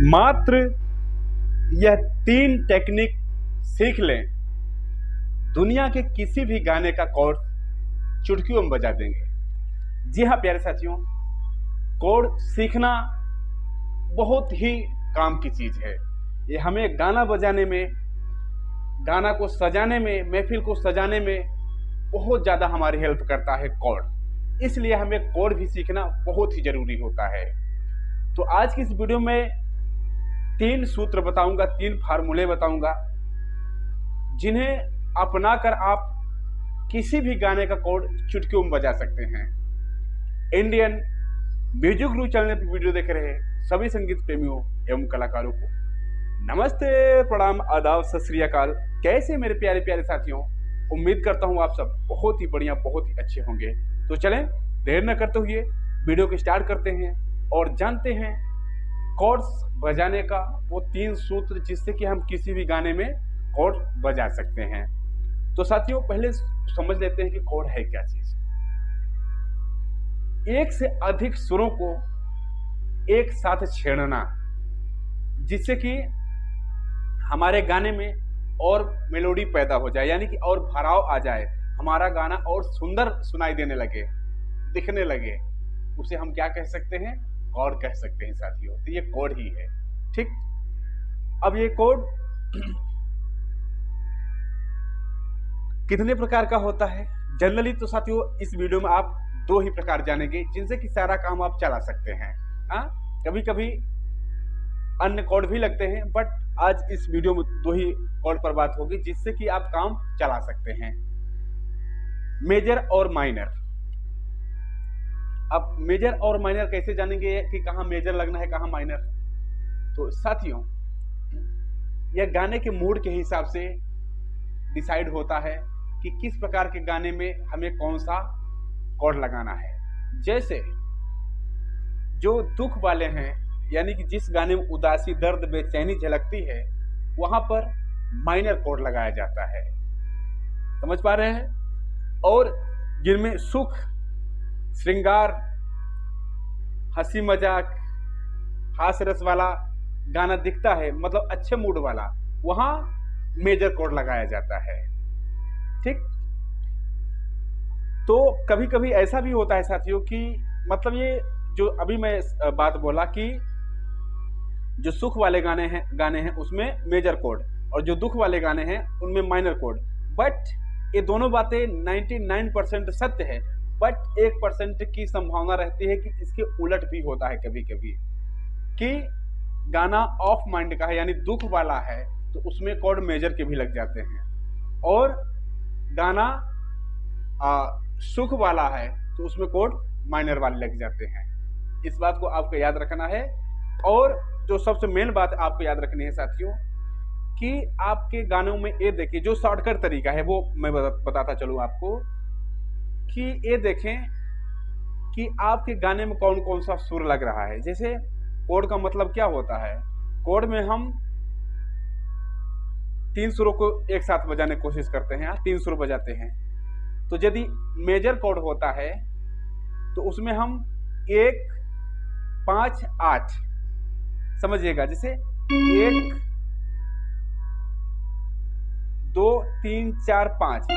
मात्र यह 3 टेक्निक सीख लें, दुनिया के किसी भी गाने का कॉर्ड चुटकियों में बजा देंगे। जी हाँ प्यारे साथियों, कॉर्ड सीखना बहुत ही काम की चीज है। ये हमें गाना बजाने में, गाना को सजाने में, महफिल को सजाने में बहुत ज्यादा हमारी हेल्प करता है कॉर्ड। इसलिए हमें कॉर्ड भी सीखना बहुत ही जरूरी होता है। तो आज की इस वीडियो में 3 सूत्र बताऊंगा, 3 फार्मूले बताऊंगा, जिन्हें अपनाकर आप किसी भी गाने का कॉर्ड चुटकियों में बजा सकते हैं। इंडियन म्यूजिक गुरु चैनल पर वीडियो देख रहे सभी संगीत प्रेमियों एवं कलाकारों को नमस्ते, प्रणाम, आदाब, सत श्री अकाल। कैसे मेरे प्यारे प्यारे साथियों, उम्मीद करता हूं आप सब बहुत ही बढ़िया, बहुत ही अच्छे होंगे। तो चलें देर न करते हुए वीडियो को स्टार्ट करते हैं और जानते हैं कॉर्ड्स बजाने का वो 3 सूत्र, जिससे कि हम किसी भी गाने में कॉर्ड बजा सकते हैं। तो साथियों पहले समझ लेते हैं कि कॉर्ड है क्या चीज। एक से अधिक सुरों को एक साथ छेड़ना, जिससे कि हमारे गाने में और मेलोडी पैदा हो जाए, यानी कि और भराव आ जाए, हमारा गाना और सुंदर सुनाई देने लगे, दिखने लगे, उसे हम क्या कह सकते हैं? कॉर्ड कह सकते हैं साथियों। तो ये कॉर्ड ही है, ठीक। अब ये कॉर्ड कितने प्रकार का होता है? जनरली तो साथियों इस वीडियो में आप 2 ही प्रकार जानेंगे, जिनसे कि सारा काम आप चला सकते हैं। कभी कभी अन्य कॉर्ड भी लगते हैं, बट आज इस वीडियो में 2 ही कॉर्ड पर बात होगी, जिससे कि आप काम चला सकते हैं। मेजर और माइनर। अब मेजर और माइनर कैसे जानेंगे कि कहां मेजर लगना है, कहां माइनर? तो साथियों यह गाने के मूड के हिसाब से डिसाइड होता है कि किस प्रकार के गाने में हमें कौन सा कॉर्ड लगाना है। जैसे जो दुख वाले हैं, यानी कि जिस गाने में उदासी, दर्द, बेचैनी झलकती है, वहां पर माइनर कॉर्ड लगाया जाता है। समझ पा रहे हैं? और जिनमें सुख, श्रृंगार, हंसी मजाक, हास्य रस वाला गाना दिखता है, मतलब अच्छे मूड वाला, वहां मेजर कॉर्ड लगाया जाता है, ठीक। तो कभी कभी ऐसा भी होता है साथियों कि मतलब ये जो अभी मैं बात बोला कि जो सुख वाले गाने हैं उसमें मेजर कॉर्ड, और जो दुख वाले गाने हैं उनमें माइनर कॉर्ड। बट ये दोनों बातें 99% सत्य है, बट 1% की संभावना रहती है कि इसके उलट भी होता है कभी कभी, कि गाना ऑफ माइंड का है, यानी दुख वाला है, तो उसमें कॉर्ड मेजर के भी लग जाते हैं, और गाना सुख वाला है तो उसमें कॉर्ड माइनर वाले लग जाते हैं। इस बात को आपको याद रखना है। और जो सबसे मेन बात आपको याद रखनी है साथियों, कि आपके गानों में ये देखिए, जो शॉर्टकट तरीका है वो मैं बताता चलूं आपको, कि ये देखें कि आपके गाने में कौन कौन सा सुर लग रहा है। जैसे कॉर्ड का मतलब क्या होता है? कॉर्ड में हम 3 सुरों को एक साथ बजाने की कोशिश करते हैं, 3 सुर बजाते हैं। तो यदि मेजर कॉर्ड होता है तो उसमें हम 1, 5, 8 समझिएगा। जैसे 1, 2, 3, 4, 5,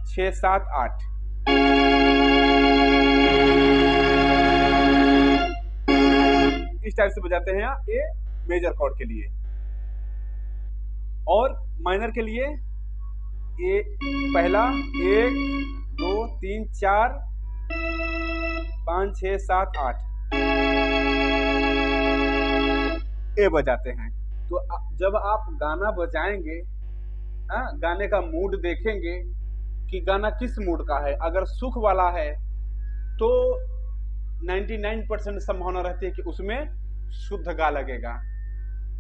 6, 7, 8 इस टाइप से बजाते हैं ये मेजर कॉर्ड के लिए। और माइनर के लिए ये पहला 1, 2, 3, 4, 5, 6, 7, 8 ये बजाते हैं। तो जब आप गाना बजाएंगे, गाने का मूड देखेंगे कि गाना किस मूड का है। अगर सुख वाला है तो 99% संभावना रहती है कि उसमें शुद्ध गा लगेगा,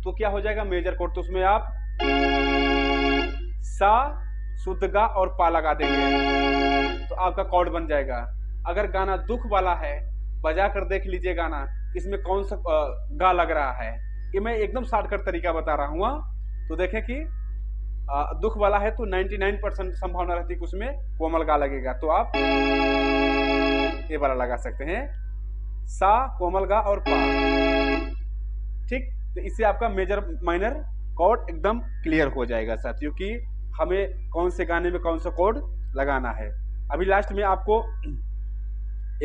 तो क्या हो जाएगा? Major chord. तो उसमें आप सा, शुद्ध गा और पा लगा देंगे, तो आपका कॉर्ड बन जाएगा। अगर गाना दुख वाला है, बजा कर देख लीजिए गाना, इसमें कौन सा गा लग रहा है। ये मैं एकदम शॉर्टकट तरीका बता रहा हूँ। तो देखें कि दुख वाला है तो 99% संभावना रहती है कि उसमें कोमल गा लगेगा, तो आप ये वाला लगा सकते हैं, सा, कोमल गा और पा। ठीक, तो इससे आपका मेजर माइनर कॉर्ड एकदम क्लियर हो जाएगा साथियों कि हमें कौन से गाने में कौन सा कॉर्ड लगाना है। अभी लास्ट में आपको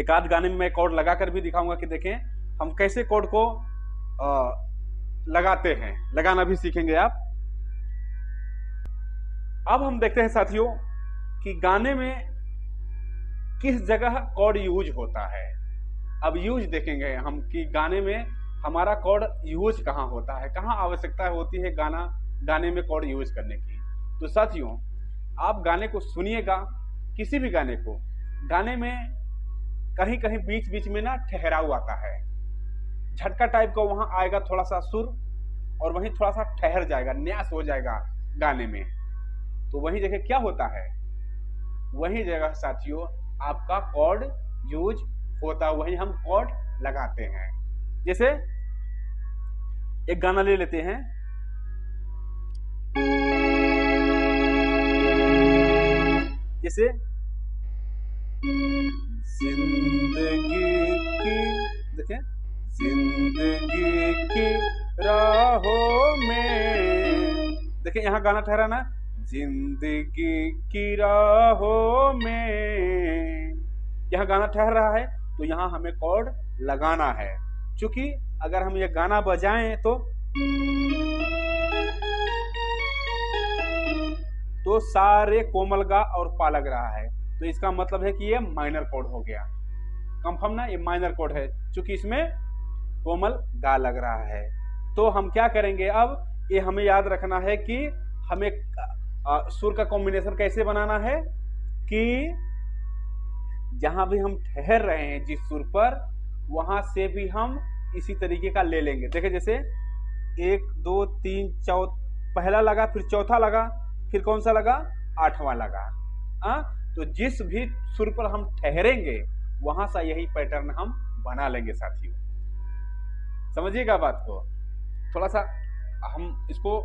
एक आध गाने में मैं कॉर्ड लगा कर भी दिखाऊंगा कि देखें हम कैसे कॉर्ड को लगाते हैं, लगाना भी सीखेंगे आप। अब हम देखते हैं साथियों कि गाने में किस जगह कॉर्ड यूज होता है। अब यूज देखेंगे हम कि गाने में हमारा कॉर्ड यूज कहाँ होता है, कहाँ आवश्यकता होती है गाने में कॉर्ड यूज करने की। तो साथियों आप गाने को सुनिएगा, किसी भी गाने को, गाने में कहीं कहीं बीच बीच में ना ठहराव आता है, झटका टाइप का वहां आएगा थोड़ा सा सुर, और वहीं थोड़ा सा ठहर जाएगा, न्यास हो जाएगा गाने में। तो वही जगह क्या होता है, वही जगह साथियों आपका कॉर्ड यूज होता है, वही हम कॉर्ड लगाते हैं। जैसे एक गाना ले लेते हैं, जैसे जिंदगी की, देखें, जिंदगी की राहों में, देखें यहाँ गाना ठहरा ना, जिंदगी की राहों में, यहाँ गाना ठहर रहा है, तो यहाँ हमें कॉर्ड लगाना है। क्योंकि अगर हम ये गाना बजाएं तो सारे कोमल गा और पा लग रहा है, तो इसका मतलब है कि ये माइनर कॉर्ड हो गया। कंफर्म ना, ये माइनर कॉर्ड है क्योंकि इसमें कोमल गा लग रहा है। तो हम क्या करेंगे, अब ये हमें याद रखना है कि हमें सुर का कॉम्बिनेशन कैसे बनाना है कि जहां भी हम ठहर रहे हैं जिस सुर पर, वहां से भी हम इसी तरीके का ले लेंगे। देखिए जैसे 1 2 3 4, पहला लगा, फिर चौथा लगा, फिर कौन सा लगा, 8वां लगा। तो जिस भी सुर पर हम ठहरेंगे वहां से यही पैटर्न हम बना लेंगे साथियों। समझिएगा बात को, थोड़ा सा हम इसको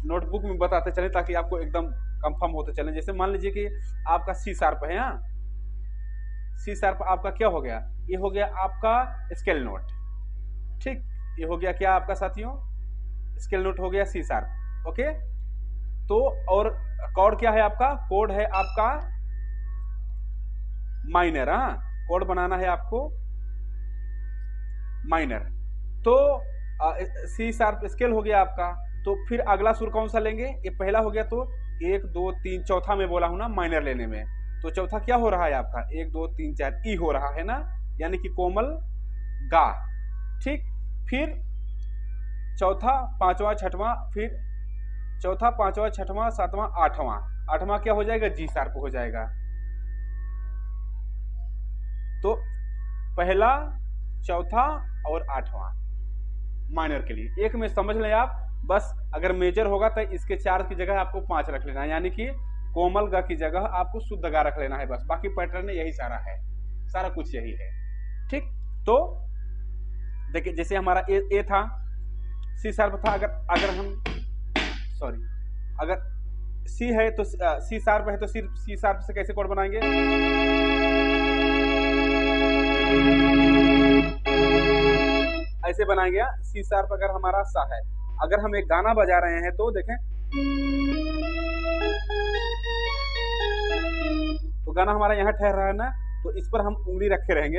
नोटबुक में बताते चले ताकि आपको एकदम कंफर्म होते चले। जैसे मान लीजिए कि आपका सी शार्प है, यहाँ सी शार्प आपका क्या हो गया, ये हो गया आपका स्केल नोट। ठीक, ये हो गया क्या आपका साथियों, स्केल नोट हो गया सी शार्प। ओके, तो और कॉर्ड क्या है आपका, कोड है आपका माइनर। कोड बनाना है आपको माइनर। तो सी शार्प स्केल हो गया आपका, तो फिर अगला सुर कौन सा लेंगे, ये पहला हो गया, तो 1 2 3 चौथा में बोला हूं ना माइनर लेने में, तो चौथा क्या हो रहा है आपका 1 2 3 4 ई हो रहा है ना, यानी कि कोमल गा। ठीक, फिर चौथा पांचवा छठवां, फिर चौथा पांचवा छठवां सातवां आठवां, आठवां क्या हो जाएगा, जी शार्प हो जाएगा। तो पहला चौथा और आठवां माइनर के लिए, एक में समझ लें आप बस। अगर मेजर होगा तो इसके 4 की जगह आपको 5 रख लेना है, यानी कि कोमल गा की जगह आपको शुद्ध गा रख लेना है बस। बाकी पैटर्न यही सारा है, सारा कुछ यही है। ठीक, तो देखिए जैसे हमारा ए था, सी शार्प था, अगर हम सॉरी अगर सी है तो सी शार्प है तो सी शार्प से कैसे कोड बनाएंगे, ऐसे बनाएंगे। सी शार्प अगर हमारा सा है, अगर हम एक गाना बजा रहे हैं तो देखें, तो गाना हमारा यहाँ ठहर रहा है ना, तो इस पर हम उंगली रखे रहेंगे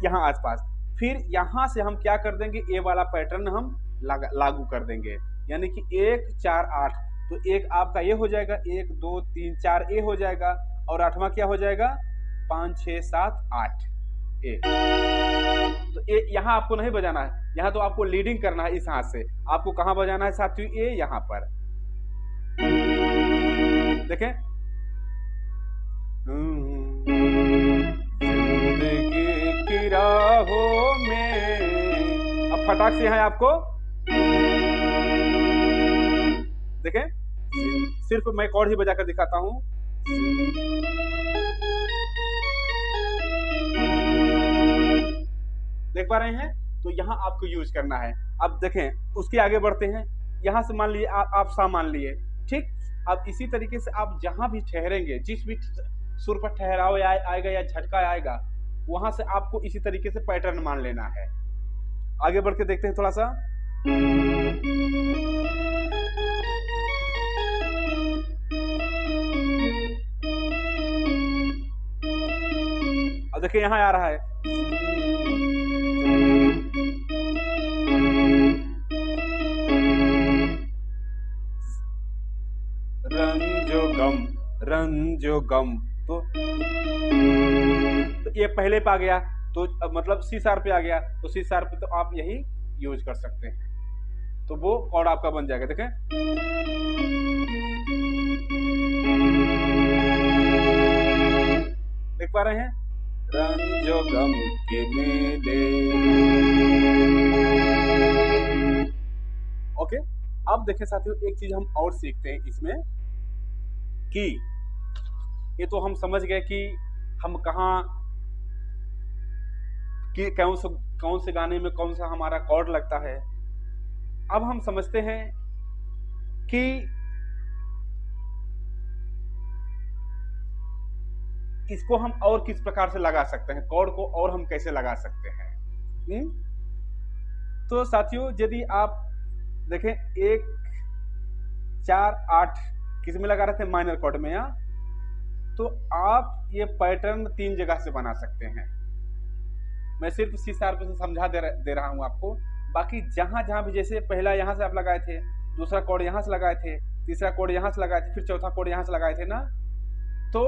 यहाँ आसपास। फिर यहाँ से हम क्या कर देंगे, ए वाला पैटर्न हम लागू कर देंगे, यानी कि 1 4 8। तो एक आपका ये हो जाएगा, 1 2 3 4 ए हो जाएगा, और आठवां क्या हो जाएगा, 5 6 7 8 ए। तो ए यहाँ आपको नहीं बजाना है, यहाँ तो आपको लीडिंग करना है इस हाथ से। आपको कहाँ बजाना है साथियों, ए यहाँ पर देखें, जिंदगी की राहों में। अब फटाक से यहाँ आपको देखें, सिर्फ मैं कॉर्ड ही बजाकर दिखाता हूं। देख पा रहे हैं, तो यहां आपको यूज करना है। अब देखें उसके आगे बढ़ते हैं, यहां से मान लिए आप सा मान लिए। ठीक, अब इसी तरीके से आप जहां भी ठहरेंगे, जिस भी सुर पर ठहराव आएगा या झटका आएगा, वहां से आपको इसी तरीके से पैटर्न मान लेना है। आगे बढ़ के देखते हैं थोड़ा सा। अब देखिए यहां आ रहा है रंजो गम, तो ये पहले पे आ गया, तो मतलब सी शार्प पे आ गया, तो सी शार्प पे तो आप यही यूज कर सकते हैं, तो वो कॉर्ड आपका बन जाएगा। देखें देख पा रहे हैं, रंजो गम के मेले। ओके, अब देखें साथियों, एक चीज हम और सीखते हैं इसमें कि ये तो हम समझ गए कि हम कहाँ कि कौन से गाने में कौन सा हमारा कॉर्ड लगता है। अब हम समझते हैं कि इसको हम और किस प्रकार से लगा सकते हैं, कॉर्ड को और हम कैसे लगा सकते हैं। तो साथियों, यदि आप देखें 1 4 8 किस में लगा रहे थे, माइनर कॉर्ड में, या तो आप ये पैटर्न 3 जगह से बना सकते हैं। मैं सिर्फ सी शार्प से समझा दे रहा हूं आपको। बाकी जहां जहां भी, जैसे पहला यहां से आप लगाए थे, दूसरा कॉर्ड यहां से लगाए थे, तीसरा कॉर्ड यहां से लगाए थे, फिर चौथा कॉर्ड यहां से लगाए थे ना, तो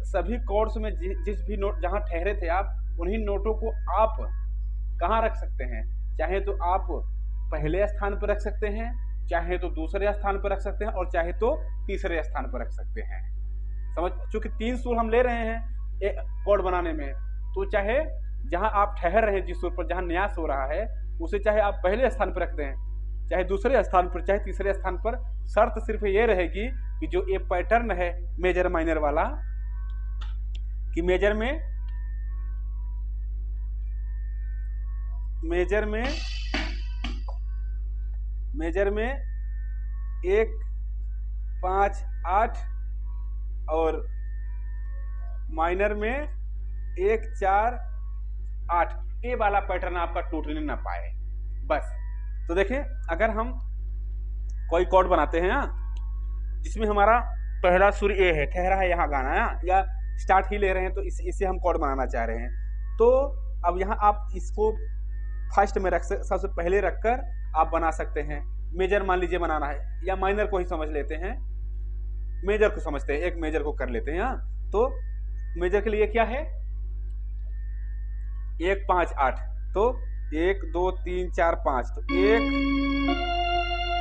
सभी कॉर्ड्स में जिस भी नोट जहां ठहरे थे आप, उन्हीं नोटों को आप कहां रख सकते हैं। चाहे तो आप पहले स्थान पर रख सकते हैं, चाहे तो दूसरे स्थान पर रख सकते हैं, और चाहे तो तीसरे स्थान पर रख सकते हैं। समझ, चूंकि 3 सुर हम ले रहे हैं एक कॉर्ड बनाने में, तो चाहे जहां आप ठहर रहे हैं, जिस सुर पर जहां न्यास हो रहा है, उसे चाहे आप पहले स्थान पर रख दें, चाहे दूसरे स्थान पर, चाहे तीसरे स्थान पर। शर्त सिर्फ ये रहेगी कि जो ये पैटर्न है मेजर माइनर वाला, कि मेजर में 1 5 8 और माइनर में 1 4 8, ये वाला पैटर्न आपका टूटने ना पाए, बस। तो देखें, अगर हम कोई कॉर्ड बनाते हैं जिसमें हमारा पहला सुर ए है, ठहरा है यहाँ गाना, या स्टार्ट ही ले रहे हैं, तो इसे हम कॉर्ड बनाना चाह रहे हैं, तो अब यहाँ आप इसको फर्स्ट में सबसे पहले रखकर आप बना सकते हैं। मेजर मान लीजिए बनाना है, या माइनर को ही समझ लेते हैं, मेजर को समझते हैं, एक मेजर को कर लेते हैं। तो मेजर के लिए क्या है, 1 5 8, तो 1 2 3 4 5, तो 1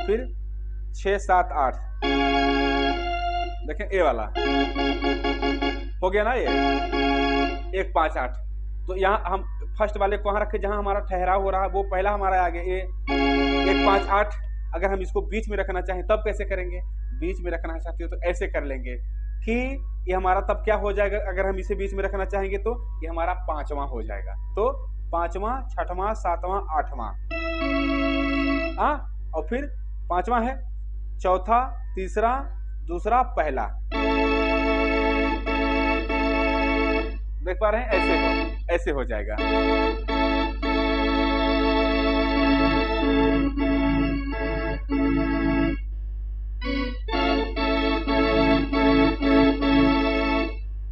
फिर 6 7 8, देखें ए वाला हो गया ना, ये 1 5 8। तो यहाँ हम फर्स्ट वाले को वहां रखे जहां हमारा ठहराव हो रहा है, वो पहला हमारा आगे 1 5 8। अगर हम इसको बीच में रखना चाहें तब कैसे करेंगे, बीच में रखना साथियों तो ऐसे कर लेंगे कि ये हमारा तब क्या हो जाएगा, अगर हम इसे बीच में रखना चाहेंगे तो ये हमारा 5वां हो जाएगा। तो 5वां 6वां 7वां 8वां, और फिर 5वां है चौथा तीसरा दूसरा पहला। देख पा रहे हैं, ऐसे हो जाएगा।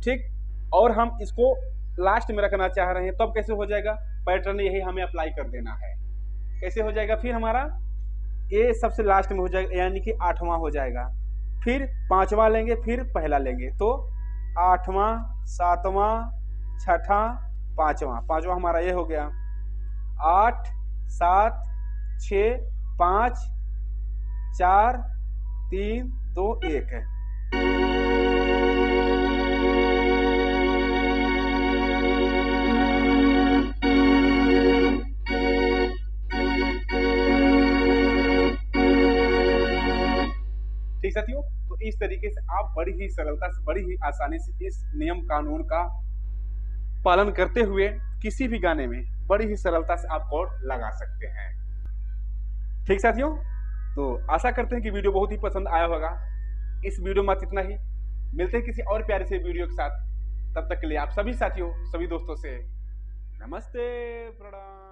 ठीक, और हम इसको लास्ट में रखना चाह रहे हैं तब कैसे हो जाएगा, पैटर्न यही हमें अप्लाई कर देना है। कैसे हो जाएगा, फिर हमारा ये सबसे लास्ट में हो जाएगा, यानी कि 8वां हो जाएगा, फिर 5वां लेंगे, फिर पहला लेंगे, तो 8वां 7वां 6वां 5वां हमारा ये हो गया। 8 7 6 5 4 3 2 1 है। ठीक साथियों, तो इस तरीके से आप बड़ी ही सरलता से, बड़ी ही आसानी से इस नियम कानून का पालन करते हुए किसी भी गाने में बड़ी ही सरलता से आप कॉर्ड लगा सकते हैं। ठीक साथियों, तो आशा करते हैं कि वीडियो बहुत ही पसंद आया होगा। इस वीडियो में इतना ही, मिलते हैं किसी और प्यारे से वीडियो के साथ। तब तक के लिए आप सभी साथियों, सभी दोस्तों से नमस्ते, प्रणाम।